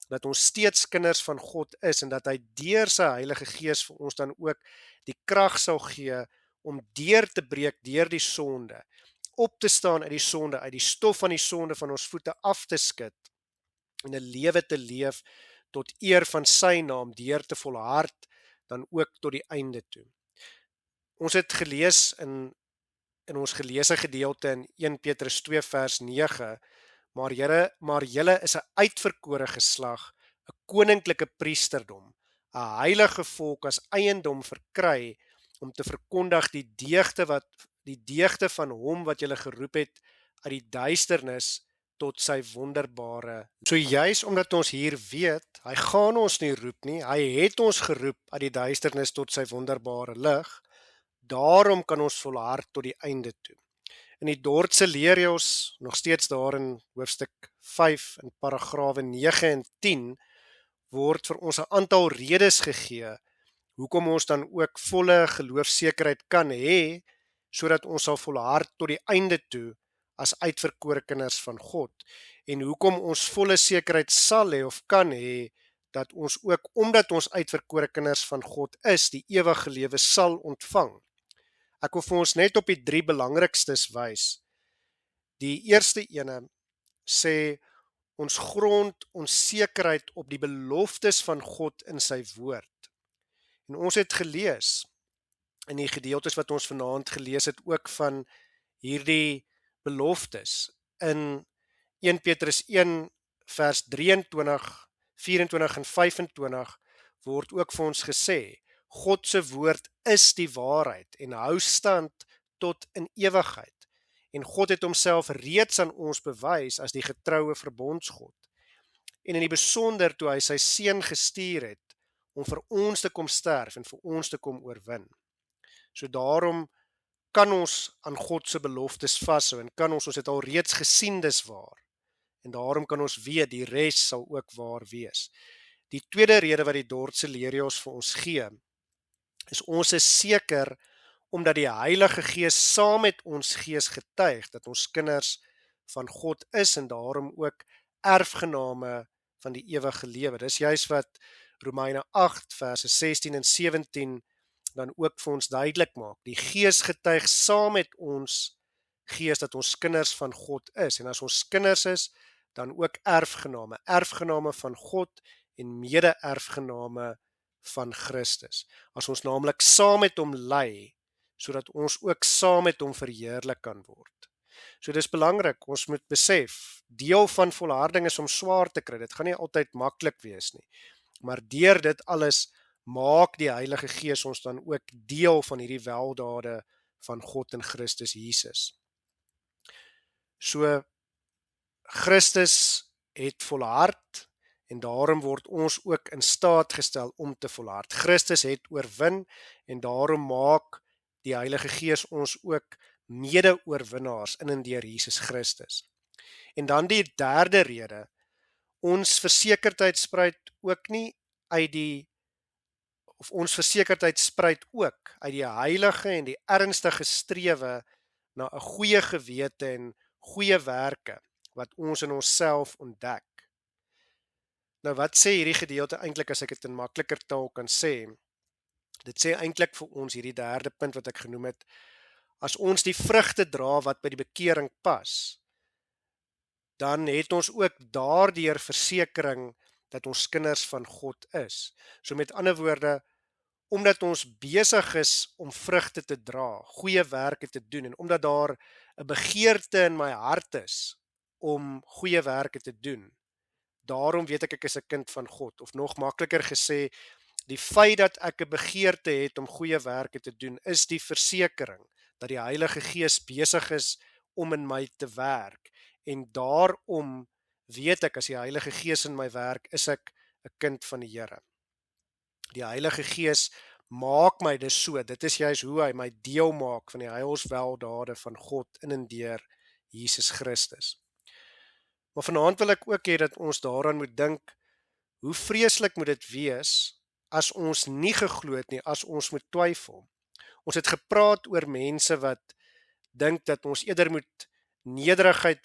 dat ons steeds kinders van God is, en dat hy deur sy Heilige Gees vir ons dan ook die krag sal gee, om deur te breek deur die sonde, op te staan uit die sonde, uit die stof van die sonde van ons voete af te skud, en 'n lewe te leef tot eer van sy naam, deur te volhard, dan ook tot die einde toe. Ons het gelees in ons geleesde gedeelte in 1 Petrus 2 vers 9, maar julle is 'n uitverkore geslag, 'n koninklike priesterdom, 'n heilige volk as eiendom verkry, om te verkondig die deugde van hom wat julle geroep het uit die duisternis tot sy wonderbare. So juis omdat ons hier weet, hy gaan ons nie roep nie, hy het ons geroep uit die duisternis tot sy wonderbare lig, daarom kan ons volhard tot die einde toe. In die Dordtse Lerios, nog steeds daar in hoofstuk 5, in paragrawe 9 en 10, word vir ons 'n aantal redes gegee, hoekom ons dan ook volle geloofsekerheid kan hê, sodat ons sal volhard tot die einde toe, as uitverkore kinders van God, en hoekom ons volle sekerheid sal hê of kan hê, dat ons ook, omdat ons uitverkore kinders van God is, die ewige lewe sal ontvang. Ek wil vir ons net op die 3 belangrikstes wys. Die eerste ene sê ons grond ons sekerheid op die beloftes van God in sy woord. En ons het gelees in die gedeeltes wat ons vanaand gelees het ook van hierdie beloftes in 1 Petrus 1 vers 23, 24 en 25 word ook vir ons gesê, God se woord is die waarheid en hou stand tot in ewigheid. En God het homself reeds aan ons bewys as die getroue verbondsgod. En in die besonder toe hy sy seun gestuur het om vir ons te kom sterf en vir ons te kom oorwin. So daarom kan ons aan God se beloftes vashou en kan ons het al reeds gesien dis waar. En daarom kan ons weet die res sal ook waar wees. Die tweede rede wat die Dordtse Leerjos vir ons gee, is ons is seker omdat die Heilige Gees saam met ons gees getuig dat ons kinders van God is en daarom ook erfgename van die ewige lewe. Dis juis wat Romeine 8 verse 16 en 17 dan ook vir ons duidelik maak. Die Gees getuig saam met ons gees dat ons kinders van God is. En as ons kinders is, dan ook erfgename. Erfgename van God en mede-erfgename van Christus. As ons naamlik saam met hom ly, sodat ons ook saam met hom verheerlik kan word. So dis belangrik, ons moet besef, deel van volharding is om swaar te kry. Dit gaan nie altyd maklik wees nie. Maar deur dit alles maak die Heilige Gees ons dan ook deel van hierdie weldade van God in Christus Jesus. So Christus het volhard en daarom word ons ook in staat gestel om te volhard. Christus het oorwin en daarom maak die Heilige Gees ons ook mede-oorwinnaars in en deur Jesus Christus. En dan die derde rede, ons versekerdheid spruit ook nie uit ons versekerdheid spruit ook uit die heilige en die ernstige strewe na 'n goeie gewete en goeie werke wat ons in onsself ontdek. Nou wat sê hierdie gedeelte eintlik as ek dit in makliker taal kan sê? Dit sê eintlik vir ons hierdie derde punt wat ek genoem het, as ons die vrugte dra wat by die bekering pas, dan het ons ook daardeur versekering dat ons kinders van God is. So met ander woorde, omdat ons besig is om vrugte te dra, goeie werke te doen, en omdat daar 'n begeerte in my hart is om goeie werke te doen, daarom weet ek is 'n kind van God. Of nog makliker gesê, die feit dat ek 'n begeerte het om goeie werke te doen, is die versekering dat die Heilige Gees besig is om in my te werk. En daarom weet ek, as die Heilige Gees in my werk, is ek 'n kind van die Here. Die Heilige Gees maak my dus so, dit is juist hoe hy my deel maak van die heilsweldade van God in en deur Jesus Christus. Maar vanaand wil ek ook hê dat ons daaraan moet dink, hoe vreeslik moet dit wees as ons nie geglo het nie, as ons moet twyfel. Ons het gepraat oor mense wat dink dat ons eerder moet nederig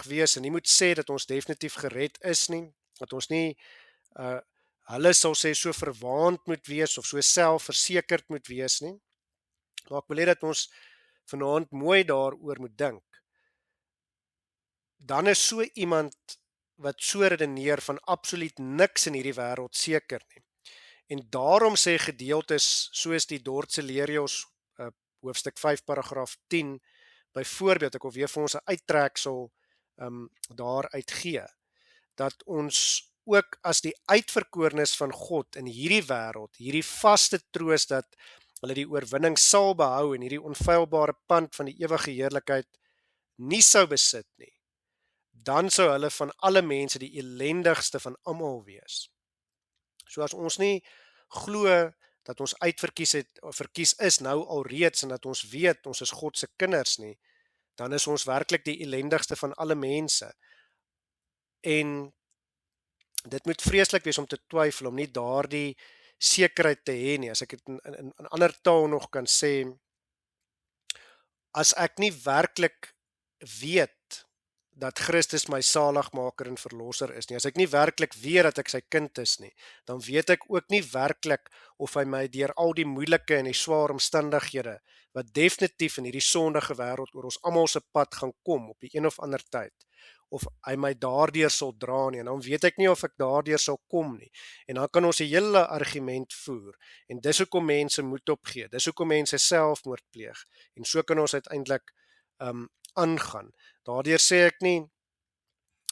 wees en nie moet sê dat ons definitief gered is nie, dat ons nie hulle sal sê so verwaand moet wees of so selfversekerd moet wees nie. Maar ek wil hê dat ons vanaand mooi daaroor moet dink. Dan is so iemand wat so redeneer van absoluut niks in hierdie wêreld seker nie. En daarom sê gedeeltes soos die Dordtse Leerjos hoofstuk 5 paragraaf 10 byvoorbeeld, ek wil weer vir ons 'n uittreksel daaruit gee, dat ons ook as die uitverkorenes van God in hierdie wêreld, hierdie vaste troos dat hulle die oorwinning sal behou en hierdie onfeilbare pand van die ewige heerlikheid nie sou besit nie, dan sou hulle van alle mense die elendigste van almal wees. So as ons nie glo dat ons verkies is nou alreeds en dat ons weet ons is God se kinders nie, dan is ons werklik die elendigste van alle mense. En dit moet vreeslik wees om te twyfel, om nie daardie sekerheid te hê nie. As ek dit in ander taal nog kan sê, as ek nie werklik weet dat Christus my saligmaker en verlosser is nie. As ek nie werklik weet dat ek sy kind is nie, dan weet ek ook nie werklik of hy my deur al die moeilike en die swaar omstandighede wat definitief in hierdie sondige wêreld oor ons almal se pad gaan kom op die een of ander tyd, of hy my daardeur sal dra nie, en dan weet ek nie of ek daardeur sal kom nie. En dan kan ons 'n hele argument voer, en dis hoekom mense moed opgee, dis hoekom mense selfmoord pleeg, en so kan ons uiteindelik aangaan. Daardeur sê ek nie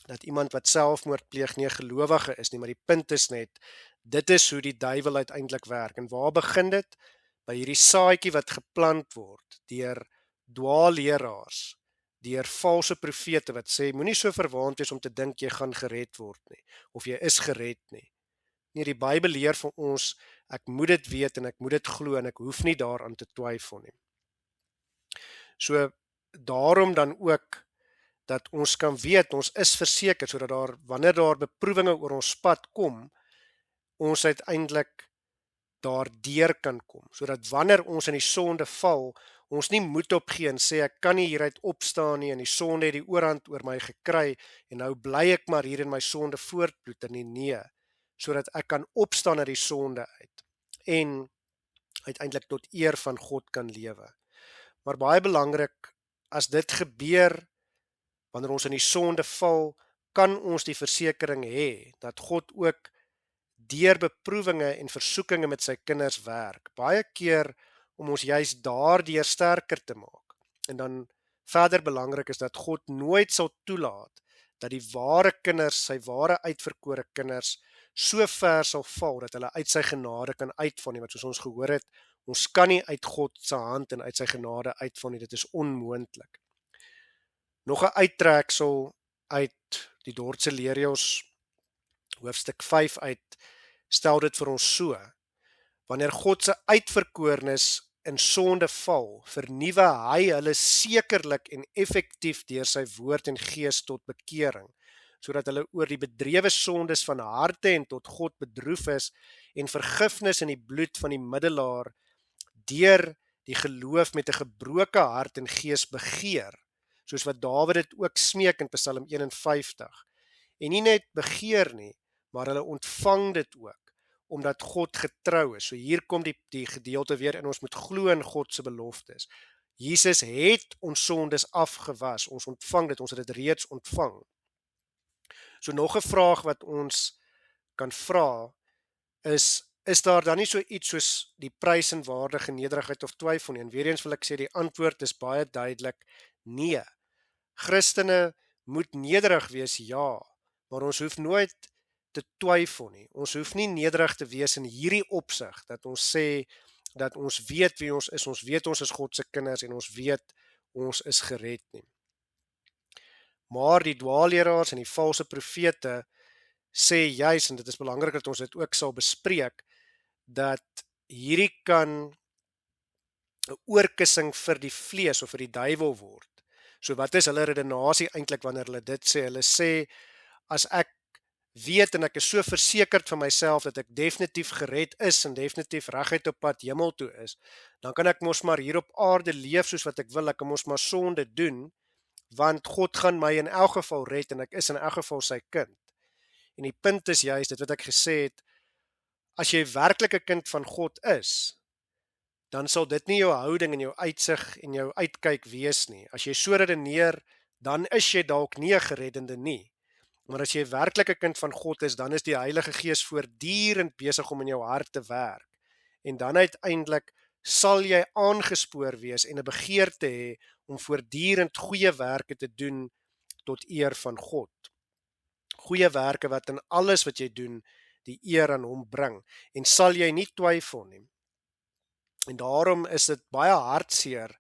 dat iemand wat selfmoord pleeg nie 'n gelowige is nie, maar die punt is net, dit is hoe die duiwel uiteindelik werk. En waar begin dit? By hierdie saadjie wat geplant word deur dwaalleraars, deur valse profete wat sê moenie so verwaand wees om te dink jy gaan gered word nie, of jy is gered nie. Nee, die Bybel leer vir ons, ek moet dit weet en ek moet dit glo en ek hoef nie daaraan te twyfel nie. So daarom dan ook dat ons kan weet, ons is verseker, sodat wanneer daar beproewinge oor ons pad kom, ons uiteindelik daardeur kan kom, sodat wanneer ons in die sonde val, ons nie moed opgee en sê ek kan nie hieruit opstaan nie en die sonde het die oorhand oor my gekry en nou bly ek maar hier in my sonde voortploeter nie, nee, sodat ek kan opstaan uit die sonde uit en uiteindelik tot eer van God kan lewe. Maar baie belangrik, as dit gebeur, wanneer ons in die sonde val, kan ons die versekering hê dat God ook deur beproewinge en versoekinge met sy kinders werk. Baie keer om ons juist daardeur sterker te maak. En dan verder belangrik is dat God nooit sal toelaat dat die ware kinders, sy ware uitverkore kinders, so ver sal val dat hulle uit sy genade kan uitval nie, want soos ons gehoor het, ons kan nie uit God se hand en uit sy genade uitval nie, dit is onmoontlik. Nog 'n uittreksel uit die Dordtse Leerjos hoofstuk 5 uit, stel dit vir ons so: wanneer God se uitverkorenes in sonde val, vernuwe hy hulle sekerlik en effektief deur sy woord en gees tot bekering, sodat hulle oor die bedrewe sondes van harte en tot God bedroef is en vergifnis in die bloed van die middelaar deur die geloof met 'n gebroke hart en gees begeer, soos wat Dawid dit ook smeek in Psalm 51. En nie net begeer nie, maar hulle ontvang dit ook, omdat God getrou is. So hier kom die gedeelte weer in, ons moet glo in God se beloftes. Jesus het ons sondes afgewas, ons ontvang dit, ons het dit reeds ontvang. So nog 'n vraag wat ons kan vra is daar dan nie so iets soos die prys en waardige nederigheid of twyfel nie? En weer eens wil ek sê, die antwoord is baie duidelik, nee. Christene moet nederig wees, ja, maar ons hoef nooit te twyfel nie. Ons hoef nie nederig te wees in hierdie opsig, dat ons sê, dat ons weet wie ons weet ons is God se kinders en ons weet ons is gered nie. Maar die dwaalleraars en die valse profete sê juis, en dit is belangrik dat ons dit ook sal bespreek, dat hierdie kan 'n oorkussing vir die vlees of vir die duiwel word. So wat is hulle redenasie eintlik wanneer hulle dit sê? Hulle sê, as ek weet en ek is so versekerd van myself dat ek definitief gered is en definitief reguit op pad hemel toe is, dan kan ek mos maar hier op aarde leef soos wat ek wil, ek kan mos maar sonde doen, want God gaan my in elk geval red en ek is in elk geval sy kind. En die punt is juist dit wat ek gesê het, as jy werklik 'n kind van God is, dan sal dit nie jou houding en jou uitsig en jou uitkyk wees nie. As jy so redeneer, dan is jy dalk nie 'n gereddende nie. Maar as jy werklik 'n kind van God is, dan is die Heilige Gees voortdurend besig om in jou hart te werk. En dan uiteindelik sal jy aangespoor wees en 'n begeerte hê om voortdurend goeie werke te doen tot eer van God. Goeie werke wat in alles wat jy doen die eer aan hom bring, en sal jy nie twyfel nie. En daarom is dit baie hartseer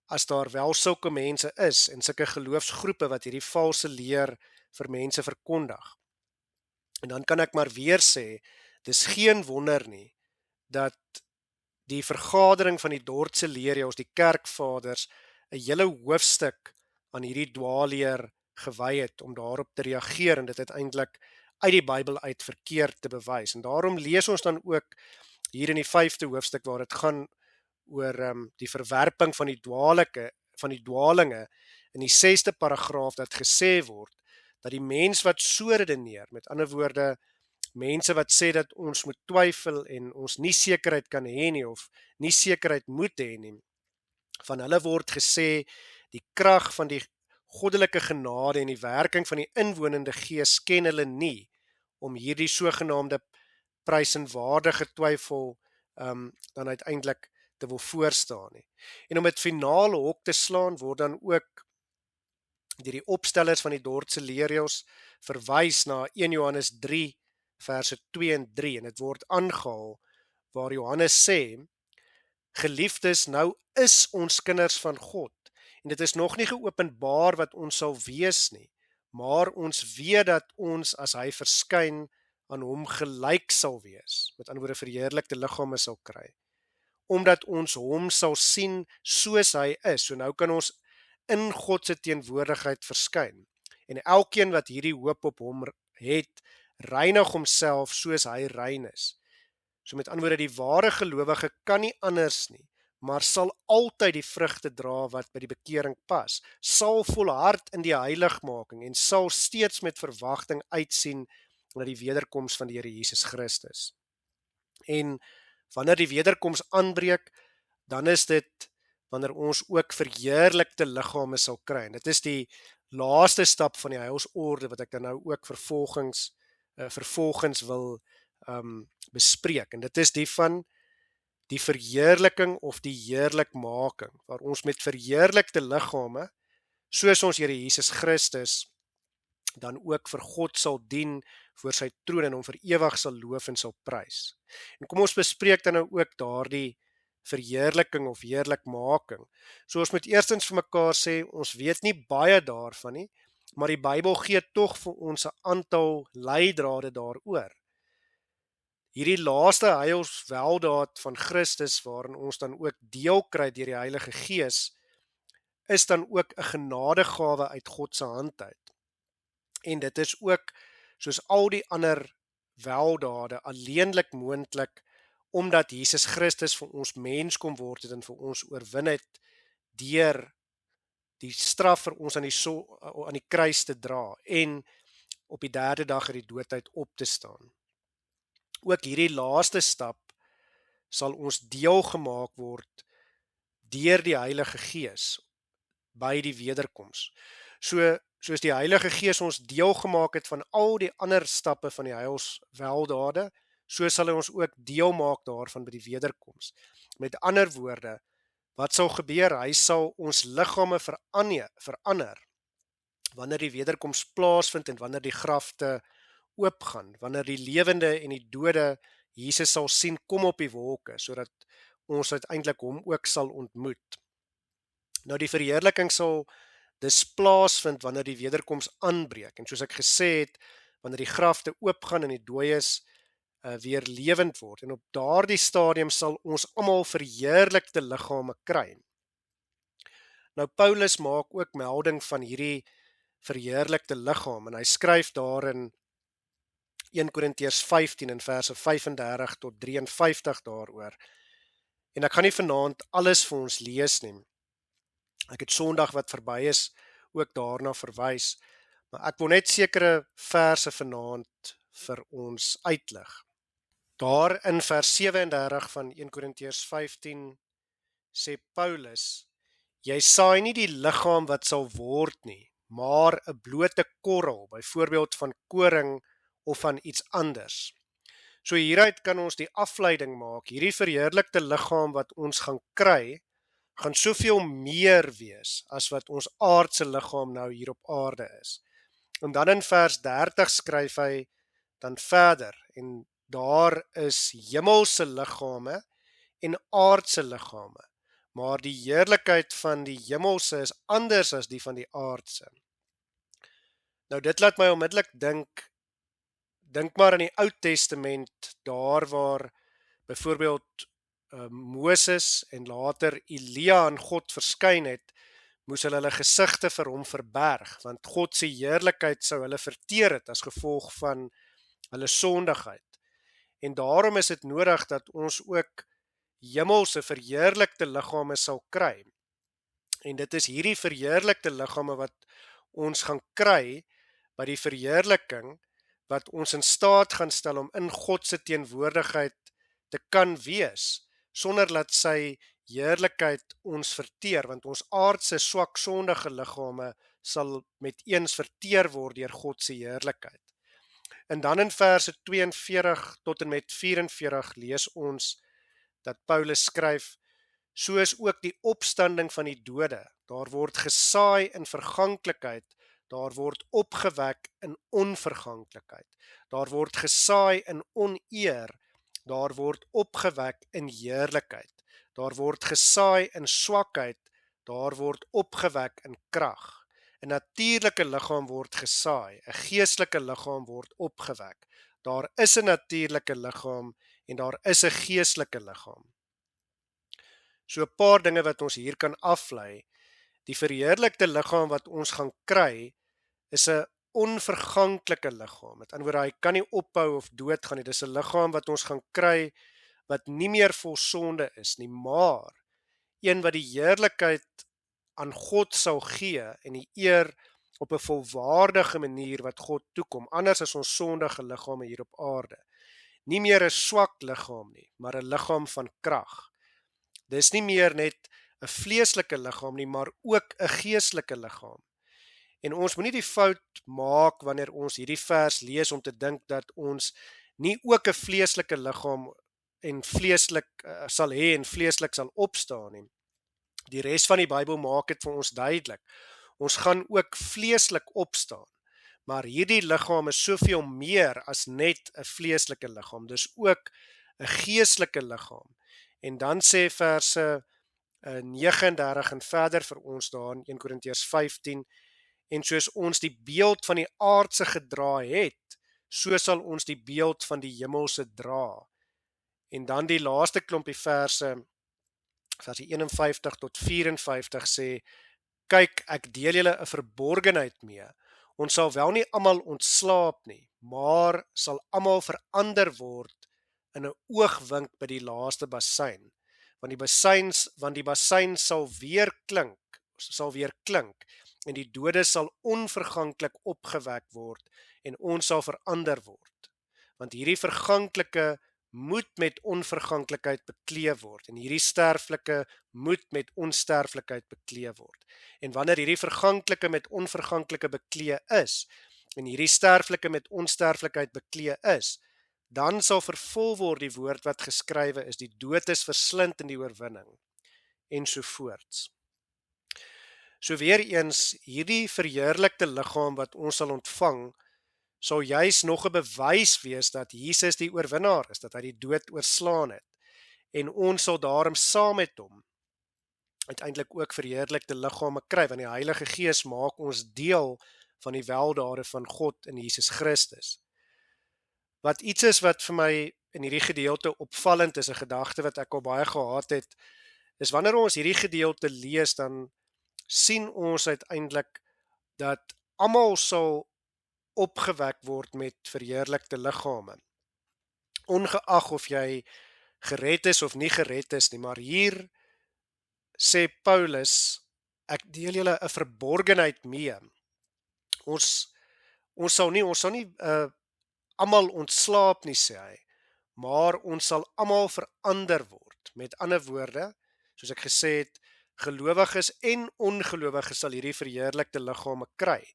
as daar wel sulke mense is en sulke geloofsgroepe wat hierdie valse leer vir mense verkondig. En dan kan ek maar weer sê, dis geen wonder nie dat die vergadering van die Dordtse Leerjous, die kerkvaders, 'n hele hoofstuk aan hierdie dwaalleer gewy het om daarop te reageer en dit uiteindelik uit die Bybel uit verkeerd te bewys. En daarom lees ons dan ook hier in die 5de hoofstuk waar dit gaan oor die verwerping van die dwalinge in die 6de paragraaf dat gesê word, dat die mens wat so redeneer, met ander woorde, mense wat sê dat ons moet twyfel en ons nie sekerheid kan hê nie, of nie sekerheid moet hê nie, van hulle word gesê, die krag van die goddelike genade en die werking van die inwonende gees ken hulle nie, om hierdie sogenaamde prysenswaardige twyfel dan uiteindelik te wil voorstaan nie. En om dit finale hok te slaan, word dan ook deur die opstellers van die Dordtse leerreëls verwys na 1 Johannes 3 verse 2 en 3, en dit word aangehaal waar Johannes sê, geliefdes, nou is ons kinders van God, en dit is nog nie geopenbaar wat ons sal wees nie, maar ons weet dat ons, as hy verskyn, aan hom gelyk sal wees, met ander woorde verheerlikte liggame sal kry, omdat ons hom sal sien soos hy is. So nou kan ons in God se teenwoordigheid verskyn. En elkeen wat hierdie hoop op hom het, reinig homself soos hy rein is. So met ander woorde, die ware gelowige kan nie anders nie, maar sal altyd die vrugte dra wat by die bekering pas, sal volhard in die heiligmaking en sal steeds met verwagting uitsien na die wederkoms van die Here Jesus Christus. En wanneer die wederkoms aanbreek, dan is dit wanneer ons ook verheerlikte liggame sal kry. En dit is die laaste stap van die heilsorde wat ek dan nou ook vervolgens wil bespreek. En dit is die van die verheerliking of die heerlikmaking, waar ons met verheerlikte liggame, soos ons Here Jesus Christus, dan ook vir God sal dien voor sy troon en hom vir ewig sal loof en sal prys. En kom ons bespreek dan nou ook daardie verheerliking of heerlikmaking. So ons moet eerstens vir mekaar sê, ons weet nie baie daarvan nie, maar die Bybel gee tog vir ons 'n aantal leidrade daaroor. Hierdie laaste heilsweldaad van Christus, waarin ons dan ook deel kry deur die Heilige Gees, is dan ook 'n genadegawe uit God se hand uit. En dit is ook, soos al die ander weldade, alleenlik moontlik, omdat Jesus Christus vir ons mens kom word het en vir ons oorwin het deur die straf vir ons aan die kruis te dra en op die 3de dag uit die dood uit op te staan. Ook hierdie laaste stap sal ons deel gemaak word deur die Heilige Gees by die wederkoms. Soos die Heilige Gees ons deel gemaak het van al die ander stappe van die heilsweldade, so sal hy ons ook deel maak daarvan by die wederkoms. Met ander woorde, wat sal gebeur? Hy sal ons liggame verander wanneer die wederkoms plaasvind en wanneer die grafte oopgaan, wanneer die lewende en die dode Jesus sal sien kom op die wolke, sodat ons uiteindelik hom ook sal ontmoet. Nou die verheerliking sal dis plaasvind wanneer die wederkoms aanbreek, en soos ek gesê het, wanneer die grafte oopgaan en die dooies weer lewend word, en op daardie stadium sal ons almal verheerlikte liggame kry. Nou Paulus maak ook melding van hierdie verheerlikte liggaam, en hy skryf daar in 1 Korintiërs 15 in verse 35 tot 53 daaroor. En ek gaan nie vanaand alles vir ons lees nie. Ek het Sondag wat verby is ook daarna verwys, maar ek wil net sekere verse vanaand vir ons uitlig. Daar in vers 37 van 1 Korintiërs 15 sê Paulus, jy saai nie die liggaam wat sal word nie, maar 'n blote korrel, byvoorbeeld van koring of van iets anders. So hieruit kan ons die afleiding maak, hierdie verheerlikte liggaam wat ons gaan kry, gaan soveel meer wees as wat ons aardse liggaam nou hier op aarde is. En dan in vers 30 skryf hy dan verder, en daar is hemelse liggame en aardse liggame, maar die heerlikheid van die hemelse is anders as die van die aardse. Nou dit laat my onmiddellik dink maar in die Ou Testament, daar waar byvoorbeeld Moses en later Elia aan God verskyn het, moes hulle gesigte vir hom verberg, want God se heerlikheid sou hulle verteer het as gevolg van hulle sondigheid. En daarom is dit nodig dat ons ook hemelse verheerlikte liggame sal kry. En dit is hierdie verheerlikte liggame wat ons gaan kry by die verheerliking, wat ons in staat gaan stel om in God se teenwoordigheid te kan wees, sonder dat sy heerlikheid ons verteer, want ons aardse swak sondige liggame sal met eens verteer word deur God se heerlikheid. En dan in verse 42 tot en met 44 lees ons dat Paulus skryf: so is ook die opstanding van die dode. Daar word gesaai in verganklikheid, daar word opgewek in onverganklikheid. Daar word gesaai in oneer, daar word opgewek in heerlikheid. Daar word gesaai in swakheid, daar word opgewek in krag. 'n Natuurlike liggaam word gesaai, 'n geestelike liggaam word opgewek. Daar is 'n natuurlike liggaam en daar is 'n geestelike liggaam. So 'n paar dinge wat ons hier kan aflei. Die verheerlikte liggaam wat ons gaan kry, is 'n onverganklike liggaam. Met ander woorde, hy kan nie ophou of doodgaan nie. Dis 'n liggaam wat ons gaan kry wat nie meer vol sonde is nie, maar een wat die heerlikheid aan God sal gee en die eer op 'n volwaardige manier wat God toekom, anders as ons sondige liggame hier op aarde. Nie meer 'n swak liggaam nie, maar 'n liggaam van krag. Dis nie meer net 'n vleeslike liggaam nie, maar ook 'n geestelike liggaam. En ons moenie die fout maak wanneer ons hierdie vers lees om te dink dat ons nie ook 'n vleeslike liggaam en vleeslik sal hê en vleeslik sal opstaan nie. Die res van die Bybel maak dit vir ons duidelik. Ons gaan ook vleeslik opstaan. Maar hierdie liggaam is soveel meer as net 'n vleeslike liggaam. Dis ook 'n geestelike liggaam. En dan sê verse 39 en verder vir ons daar in 1 Korintiërs 15, en soos ons die beeld van die aardse gedra het, so sal ons die beeld van die hemelse dra. En dan die laaste klompie verse 51 tot 54 sê: kyk, ek deel julle 'n verborgenheid mee. Ons sal wel nie almal ontslaap nie, maar sal almal verander word in 'n oogwink by die laaste basyn. Want die basyn sal weer klink en die dode sal onverganklik opgewek word en ons sal verander word. Want hierdie verganklike moet met onverganklikheid bekleed word en hierdie sterflike moet met onsterflikheid bekleed word. En wanneer hierdie verganklike met onverganklike bekleed is en hierdie sterflike met onsterflikheid bekleed is, dan sal vervul word die woord wat geskrywe is: die dood is verslind in die oorwinning, ensovoorts. So weer eens, hierdie verheerlikte liggaam wat ons sal ontvang, sal juis nog 'n bewys wees dat Jesus die oorwinnaar is, dat hy die dood oorslaan het. En ons sal daarom saam met hom uiteindelik ook verheerlikte liggame kry, want die Heilige Gees maak ons deel van die weldade van God in Jesus Christus. Wat iets is wat vir my in hierdie gedeelte opvallend is, 'n gedagte wat ek al baie gehad het, is wanneer ons hierdie gedeelte lees, dan sien ons uiteindelik dat almal sal opgewek word met verheerlikte liggame. Ongeag of jy gered is of nie gered is nie, maar hier sê Paulus, ek deel julle 'n verborgenheid mee. Ons sal nie almal ontslaap nie, sê hy, maar ons sal almal verander word. Met ander woorde, soos ek gesê het, gelowiges en ongelowiges sal hierdie verheerlikte liggame kry.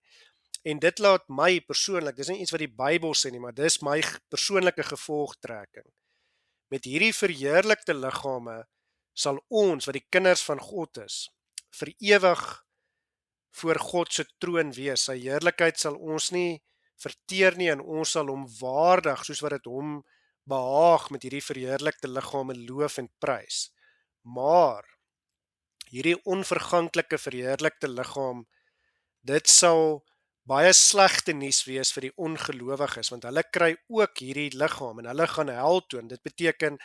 En dit laat my persoonlik, dis nie iets wat die Bybel sê nie, maar dis my persoonlike gevolgtrekking. Met hierdie verheerlikte liggame sal ons, wat die kinders van God is, vir ewig voor God se troon wees. Sy heerlikheid sal ons nie verteer nie en ons sal hom waardig soos wat dit hom behaag met hierdie verheerlikte liggame loof en prys. Maar hierdie onverganklike verheerlikte liggaam, dit sal baie slegte nuus wees vir die ongelowiges, want hulle kry ook hierdie liggaam en hulle gaan hel toe. Dit beteken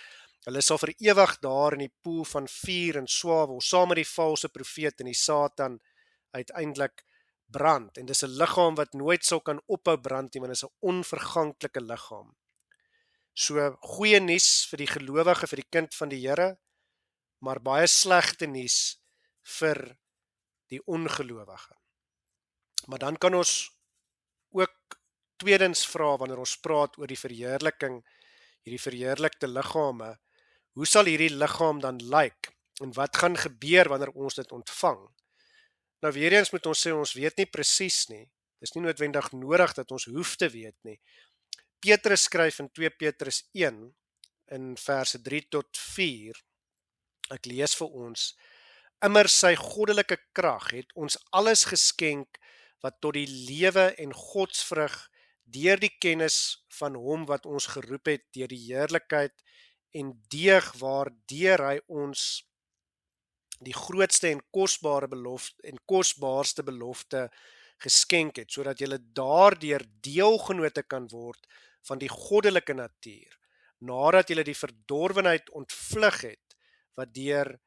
hulle sal vir ewig daar in die poel van vuur en swavel saam met die valse profeet en die Satan uiteindelik brand. En dis 'n liggaam wat nooit sal kan ophou brand nie, want dit is 'n onverganklike liggaam. So goeie nuus vir die gelowige, vir die kind van die Here, maar baie slegte nuus vir die ongelowige. Maar dan kan ons ook tweedens vra wanneer ons praat oor die verheerliking, hierdie verheerlikte liggame, hoe sal hierdie liggaam dan lyk en wat gaan gebeur wanneer ons dit ontvang? Nou weer eens moet ons sê ons weet nie presies nie. Dis nie noodwendig nodig dat ons hoef te weet nie. Petrus skryf in 2 Petrus 1 in verse 3 tot 4. Ek lees vir ons: Immers sy goddelike krag het ons alles geskenk wat tot die lewe en godsvrug deur die kennis van hom wat ons geroep het deur die heerlikheid en deeg waardeur hy ons die grootste en kosbaarste belofte geskenk het, sodat julle daardeur deelgenote kan word van die goddelike natuur, nadat julle die verdorwenheid ontvlug het wat deur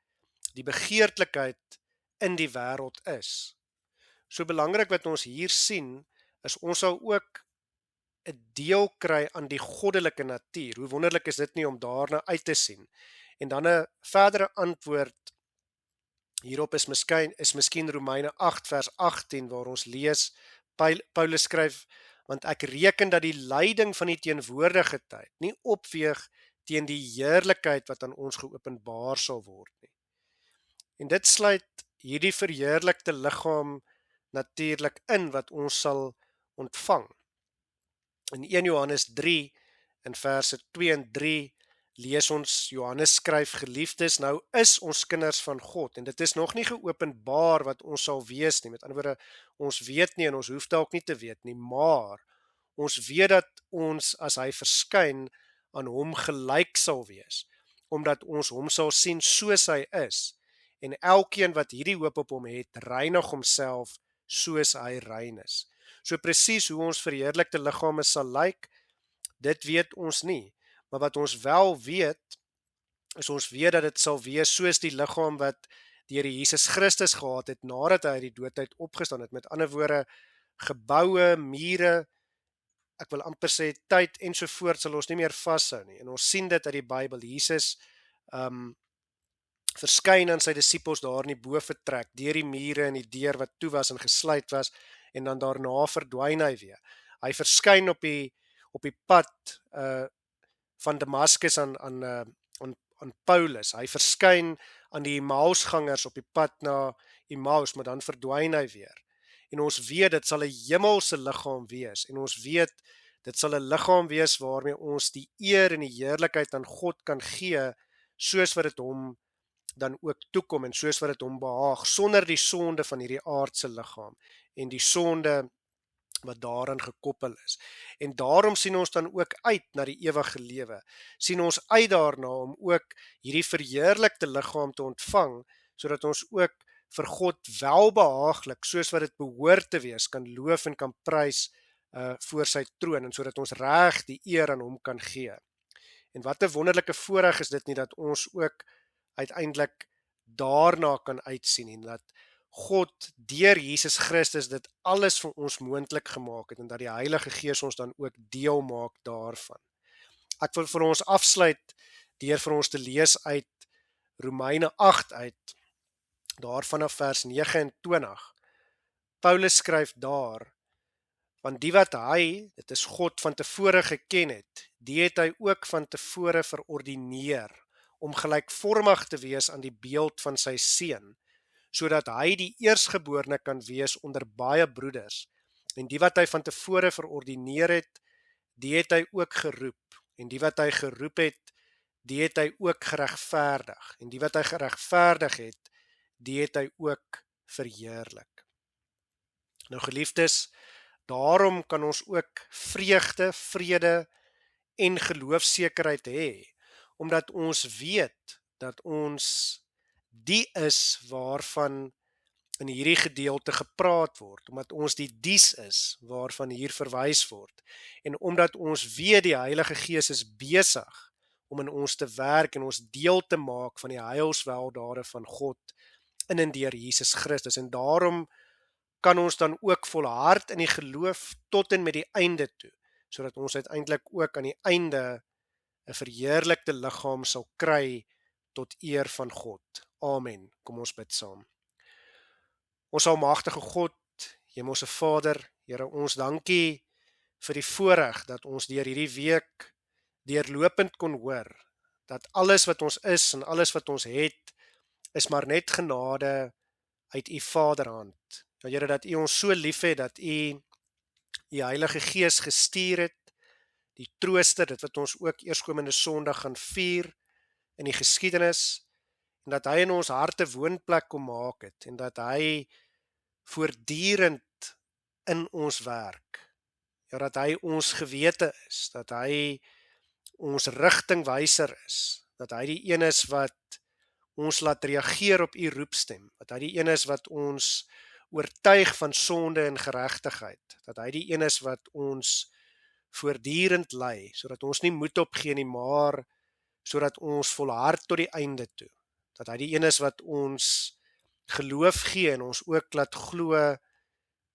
die begeerlikheid in die wêreld is. So belangrik wat ons hier sien, is ons sal ook 'n deel kry aan die goddelike natuur. Hoe wonderlik is dit nie om daarna uit te sien? En dan 'n verdere antwoord hierop is miskien Romeine 8 vers 18 waar ons lees, Paulus skryf, want ek reken dat die lyding van die teenwoordige tyd nie opweeg teen die heerlikheid wat aan ons geopenbaar sal word nie. En dit sluit hierdie verheerlikte liggaam natuurlik in wat ons sal ontvang. In 1 Johannes 3 in verse 2 en 3 lees ons, Johannes skryf, geliefdes, nou is ons kinders van God, en dit is nog nie geopenbaar wat ons sal wees nie. Met ander woorde, ons weet nie en ons hoef dalk nie te weet nie, maar ons weet dat ons as hy verskyn aan hom gelyk sal wees, omdat ons hom sal sien soos hy is. En elkeen wat hierdie hoop op hom het, reinig homself soos hy rein is. So presies hoe ons verheerlikte liggame sal lyk, dit weet ons nie. Maar wat ons wel weet, is ons weet dat dit sal wees soos die liggaam wat die Here Jesus Christus gehad het nadat hy uit die dood uit opgestaan het. Met ander woorde, geboue, mure, ek wil amper sê tyd ensovoort sal ons nie meer vashou nie. En ons sien dit uit die Bybel. Jesus verskyn aan sy disippels daar in die bovertrek, deur die mure en die deur wat toe was en gesluit was, en dan daarna verdwyn hy weer. Hy verskyn op die pad van Damaskus aan Paulus. Hy verskyn aan die Emmausgangers op die pad na Emmaus, maar dan verdwyn hy weer. En ons weet dit sal 'n hemelse liggaam wees, en ons weet dit sal 'n liggaam wees waarmee ons die eer en die heerlikheid aan God kan gee, soos wat dit hom dan ook toekom en soos wat dit hom behaag, sonder die sonde van hierdie aardse liggaam en die sonde wat daaraan gekoppel is. En daarom sien ons dan ook uit na die ewige lewe. Sien ons uit daarna om ook hierdie verheerlikte liggaam te ontvang, sodat ons ook vir God welbehaaglik, soos wat dit behoort te wees, kan loof en kan prys voor sy troon, en sodat ons reg die eer aan hom kan gee. En wat 'n wonderlike voorreg is dit nie, dat ons ook uiteindelik daarna kan uitsien, en dat God deur Jesus Christus dit alles vir ons moontlik gemaak het, en dat die Heilige Gees ons dan ook deel maak daarvan. Ek wil vir ons afsluit deur vir ons te lees uit Romeine 8 uit, daar vanaf vers 29. Paulus skryf daar, want die wat hy, dit is God, van tevore geken het, die het hy ook van tevore verordineer, om gelykvormig te wees aan die beeld van sy seun, sodat hy die eersgeborene kan wees onder baie broeders. En die wat hy van tevore verordineer het, die het hy ook geroep. En die wat hy geroep het, die het hy ook geregverdig. En die wat hy geregverdig het, die het hy ook verheerlik. Nou geliefdes, daarom kan ons ook vreugde, vrede en geloofsekerheid hê, omdat ons weet dat ons die is waarvan in hierdie gedeelte gepraat word, omdat ons die dies is waarvan hier verwys word, en omdat ons weet die Heilige Gees is besig om in ons te werk en ons deel te maak van die heilsweldade van God in en deur Jesus Christus, en daarom kan ons dan ook volhard in die geloof tot en met die einde toe, sodat ons uiteindelik ook aan die einde 'n verheerlikte liggaam sal kry tot eer van God. Amen. Kom ons bid saam. Ons almagtige God, Hemelse Vader, Here, ons dankie vir die voorreg dat ons deur hierdie week deurlopend kon hoor dat alles wat ons is en alles wat ons het, is maar net genade uit U Vaderhand. Ja Here, dat U ons so liefhet dat U die Heilige Gees gestuur het, die trooster, dit wat ons ook eerskomende Sondag gaan vier in die geskiedenis, en dat hy in ons harte woonplek kom maak het, en dat hy voortdurend in ons werk. Ja, dat hy ons gewete is, dat hy ons rigtingwyser is, dat hy die een is wat ons laat reageer op U roepstem, dat hy die een is wat ons oortuig van sonde en geregtigheid, dat hy die een is wat ons voortdurend lei, sodat ons nie moed opgee nie, maar sodat ons volhard tot die einde toe, dat hy die een is wat ons geloof gee en ons ook laat glo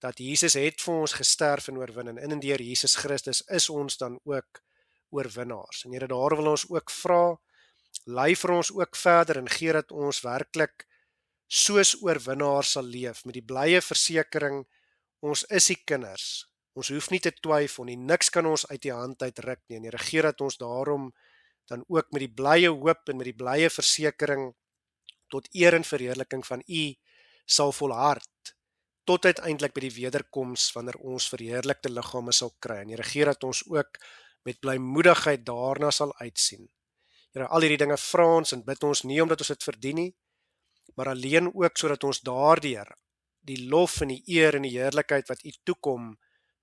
dat Jesus het vir ons gesterf en oorwin, en in en deur Jesus Christus is ons dan ook oorwinnaars. En Here, daar wil ons ook vra, lei vir ons ook verder en gee dat ons werklik soos oorwinnaars sal leef, met die blye versekering, ons is die kinders, ons hoef nie te twyfel nie, niks kan ons uit die hand uitruk nie, en Here, gee dat ons daarom dan ook met die blye hoop en met die blye versekering tot eer en verheerliking van U sal volhard, tot uiteindelik by die wederkoms wanneer ons verheerlikte liggame sal kry. En Here, gee dat ons ook met blymoedigheid daarna sal uitsien. Here, al hierdie dinge vra ons en bid ons nie omdat ons dit verdien nie, maar alleen ook sodat ons daardeur die lof en die eer en die heerlikheid wat U toekom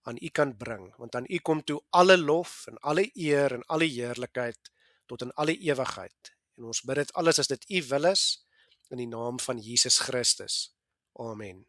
aan U kan bring. Want aan U kom toe alle lof en alle eer en alle heerlikheid tot in alle ewigheid. En ons bid dit alles as dit U wil is, in die naam van Jesus Christus. Amen.